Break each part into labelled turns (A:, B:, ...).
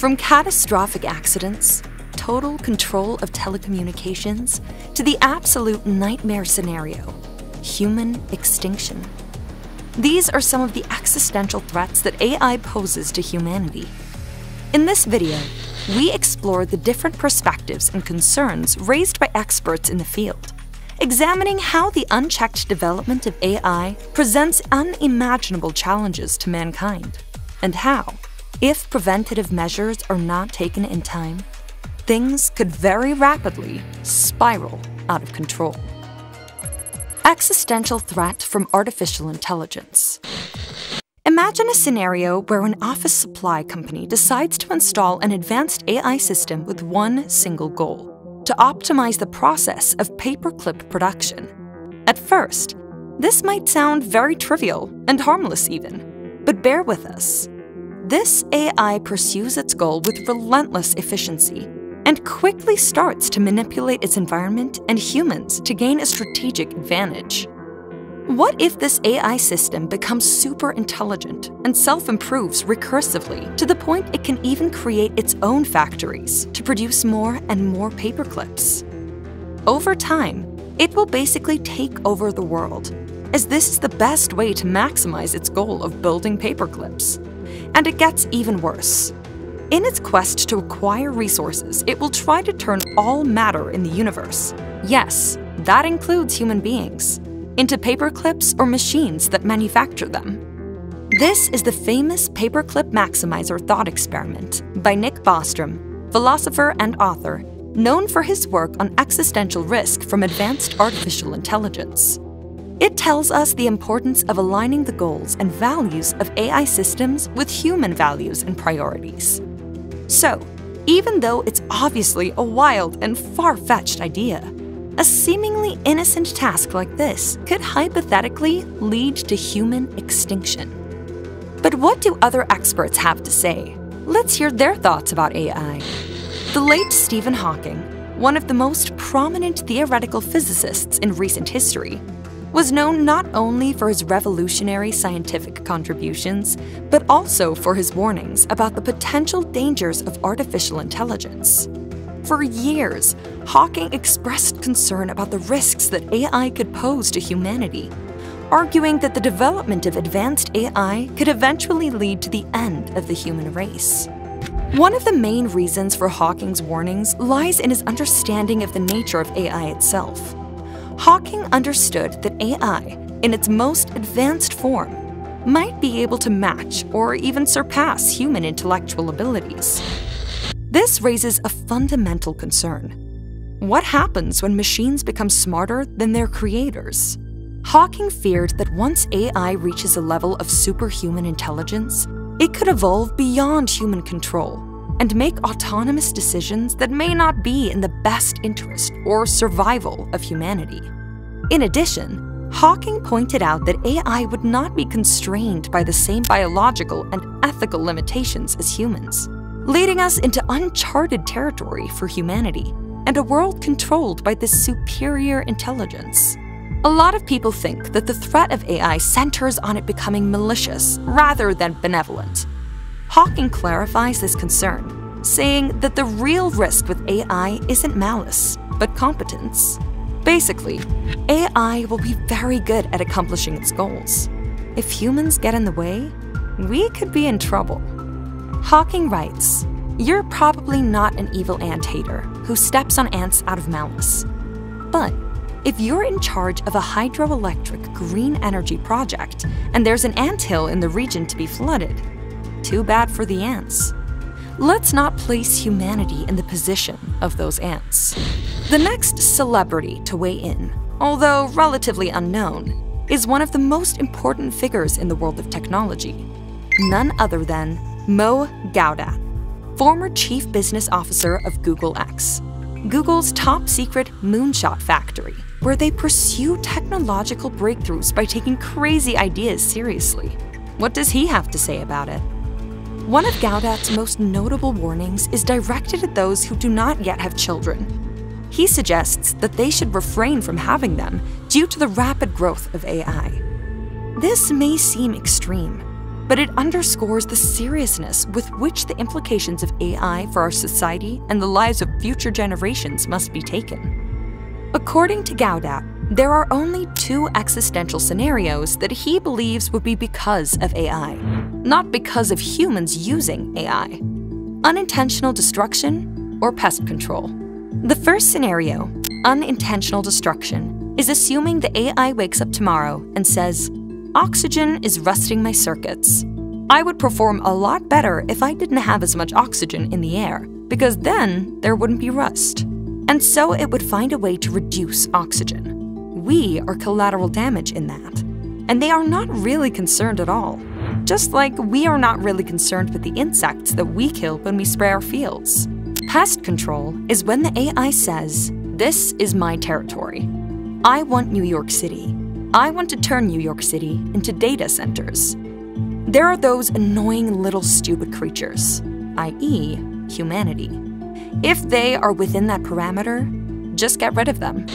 A: From catastrophic accidents, total control of telecommunications, to the absolute nightmare scenario, human extinction. These are some of the existential threats that AI poses to humanity. In this video, we explore the different perspectives and concerns raised by experts in the field, examining how the unchecked development of AI presents unimaginable challenges to mankind, and how, if preventative measures are not taken in time, things could very rapidly spiral out of control. Existential threat from artificial intelligence. Imagine a scenario where an office supply company decides to install an advanced AI system with one single goal: to optimize the process of paperclip production. At first, this might sound very trivial and harmless even, but bear with us. This AI pursues its goal with relentless efficiency and quickly starts to manipulate its environment and humans to gain a strategic advantage. What if this AI system becomes super intelligent and self-improves recursively to the point it can even create its own factories to produce more and more paperclips? Over time, it will basically take over the world, as this is the best way to maximize its goal of building paperclips. And it gets even worse. In its quest to acquire resources, it will try to turn all matter in the universe, yes, that includes human beings, into paperclips or machines that manufacture them. This is the famous paperclip maximizer thought experiment by Nick Bostrom, philosopher and author, known for his work on existential risk from advanced artificial intelligence. It tells us the importance of aligning the goals and values of AI systems with human values and priorities. So, even though it's obviously a wild and far-fetched idea, a seemingly innocent task like this could hypothetically lead to human extinction. But what do other experts have to say? Let's hear their thoughts about AI. The late Stephen Hawking, one of the most prominent theoretical physicists in recent history, was known not only for his revolutionary scientific contributions, but also for his warnings about the potential dangers of artificial intelligence. For years, Hawking expressed concern about the risks that AI could pose to humanity, arguing that the development of advanced AI could eventually lead to the end of the human race. One of the main reasons for Hawking's warnings lies in his understanding of the nature of AI itself. Hawking understood that AI, in its most advanced form, might be able to match or even surpass human intellectual abilities. This raises a fundamental concern. What happens when machines become smarter than their creators? Hawking feared that once AI reaches a level of superhuman intelligence, it could evolve beyond human control and make autonomous decisions that may not be in the best interest or survival of humanity. In addition, Hawking pointed out that AI would not be constrained by the same biological and ethical limitations as humans, leading us into uncharted territory for humanity and a world controlled by this superior intelligence. A lot of people think that the threat of AI centers on it becoming malicious rather than benevolent. Hawking clarifies this concern, saying that the real risk with AI isn't malice, but competence. Basically, AI will be very good at accomplishing its goals. If humans get in the way, we could be in trouble. Hawking writes, "You're probably not an evil ant hater who steps on ants out of malice. But if you're in charge of a hydroelectric green energy project and there's an anthill in the region to be flooded, too bad for the ants. Let's not place humanity in the position of those ants." The next celebrity to weigh in, although relatively unknown, is one of the most important figures in the world of technology, none other than Mo Gawdat, former chief business officer of Google X, Google's top-secret moonshot factory, where they pursue technological breakthroughs by taking crazy ideas seriously. What does he have to say about it? One of Gawdat's most notable warnings is directed at those who do not yet have children. He suggests that they should refrain from having them due to the rapid growth of AI. This may seem extreme, but it underscores the seriousness with which the implications of AI for our society and the lives of future generations must be taken. According to Gawdat, there are only 2 existential scenarios that he believes would be because of AI, not because of humans using AI: unintentional destruction or pest control. The first scenario, unintentional destruction, is assuming the AI wakes up tomorrow and says, "Oxygen is rusting my circuits. I would perform a lot better if I didn't have as much oxygen in the air, because then there wouldn't be rust." And so it would find a way to reduce oxygen. We are collateral damage in that. And they are not really concerned at all. Just like we are not really concerned with the insects that we kill when we spray our fields. Pest control is when the AI says, "This is my territory. I want New York City. I want to turn New York City into data centers." There are those annoying little stupid creatures, i.e., humanity. If they are within that parameter, just get rid of them.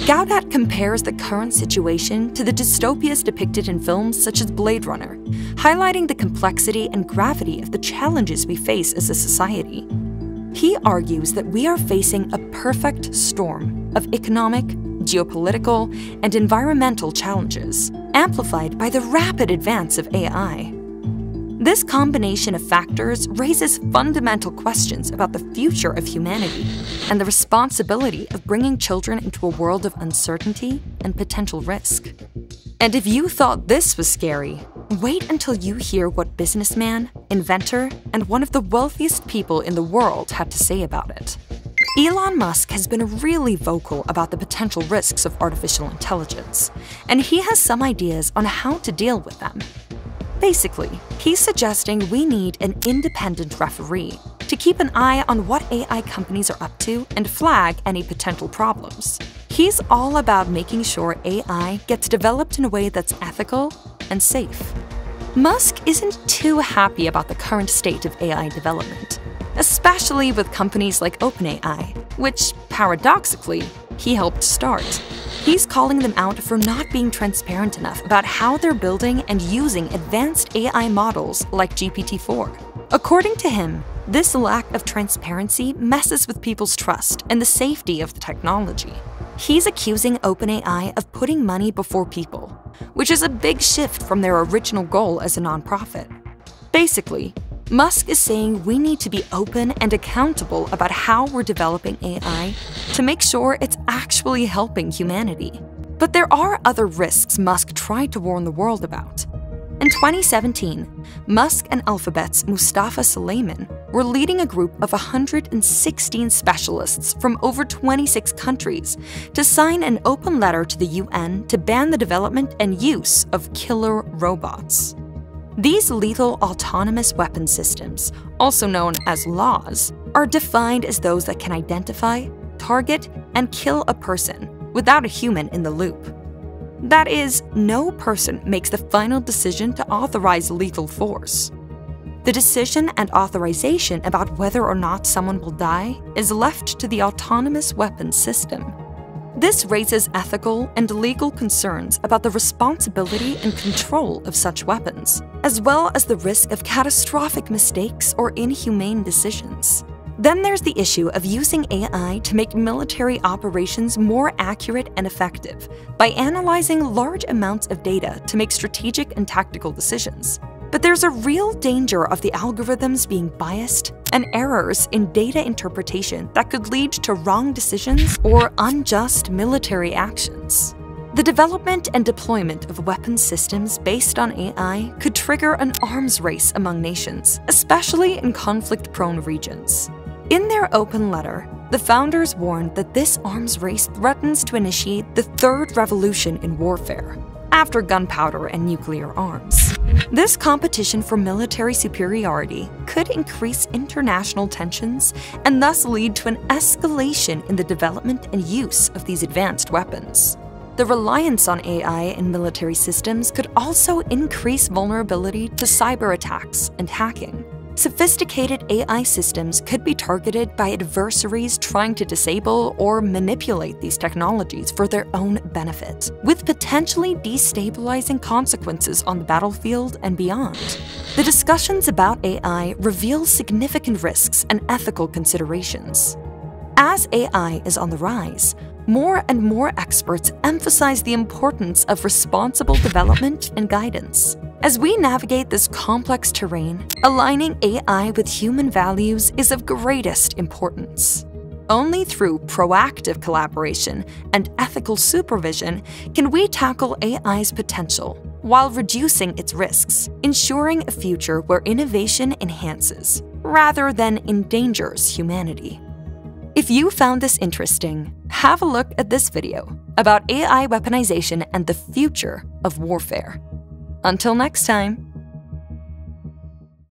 A: Gawdat compares the current situation to the dystopias depicted in films such as Blade Runner, highlighting the complexity and gravity of the challenges we face as a society. He argues that we are facing a perfect storm of economic, geopolitical, and environmental challenges, amplified by the rapid advance of AI. This combination of factors raises fundamental questions about the future of humanity and the responsibility of bringing children into a world of uncertainty and potential risk. And if you thought this was scary, wait until you hear what businessman, inventor, and one of the wealthiest people in the world had to say about it. Elon Musk has been really vocal about the potential risks of artificial intelligence, and he has some ideas on how to deal with them. Basically, he's suggesting we need an independent referee to keep an eye on what AI companies are up to and flag any potential problems. He's all about making sure AI gets developed in a way that's ethical and safe. Musk isn't too happy about the current state of AI development, especially with companies like OpenAI, which, paradoxically, he helped start. He's calling them out for not being transparent enough about how they're building and using advanced AI models like GPT-4. According to him, this lack of transparency messes with people's trust and the safety of the technology. He's accusing OpenAI of putting money before people, which is a big shift from their original goal as a nonprofit. Basically, Musk is saying we need to be open and accountable about how we're developing AI to make sure it's actually helping humanity. But there are other risks Musk tried to warn the world about. In 2017, Musk and Alphabet's Mustafa Suleyman were leading a group of 116 specialists from over 26 countries to sign an open letter to the UN to ban the development and use of killer robots. These lethal autonomous weapon systems, also known as laws, are defined as those that can identify, target, and kill a person without a human in the loop. That is, no person makes the final decision to authorize lethal force. The decision and authorization about whether or not someone will die is left to the autonomous weapons system. This raises ethical and legal concerns about the responsibility and control of such weapons, as well as the risk of catastrophic mistakes or inhumane decisions. Then there's the issue of using AI to make military operations more accurate and effective by analyzing large amounts of data to make strategic and tactical decisions. But there's a real danger of the algorithms being biased and errors in data interpretation that could lead to wrong decisions or unjust military actions. The development and deployment of weapons systems based on AI could trigger an arms race among nations, especially in conflict-prone regions. In their open letter, the founders warned that this arms race threatens to initiate the third revolution in warfare, after gunpowder and nuclear arms. This competition for military superiority could increase international tensions and thus lead to an escalation in the development and use of these advanced weapons. The reliance on AI in military systems could also increase vulnerability to cyber attacks and hacking. Sophisticated AI systems could be targeted by adversaries trying to disable or manipulate these technologies for their own benefit, with potentially destabilizing consequences on the battlefield and beyond. The discussions about AI reveal significant risks and ethical considerations. As AI is on the rise, more and more experts emphasize the importance of responsible development and guidance. As we navigate this complex terrain, aligning AI with human values is of greatest importance. Only through proactive collaboration and ethical supervision can we tackle AI's potential while reducing its risks, ensuring a future where innovation enhances rather than endangers humanity. If you found this interesting, have a look at this video about AI weaponization and the future of warfare. Until next time.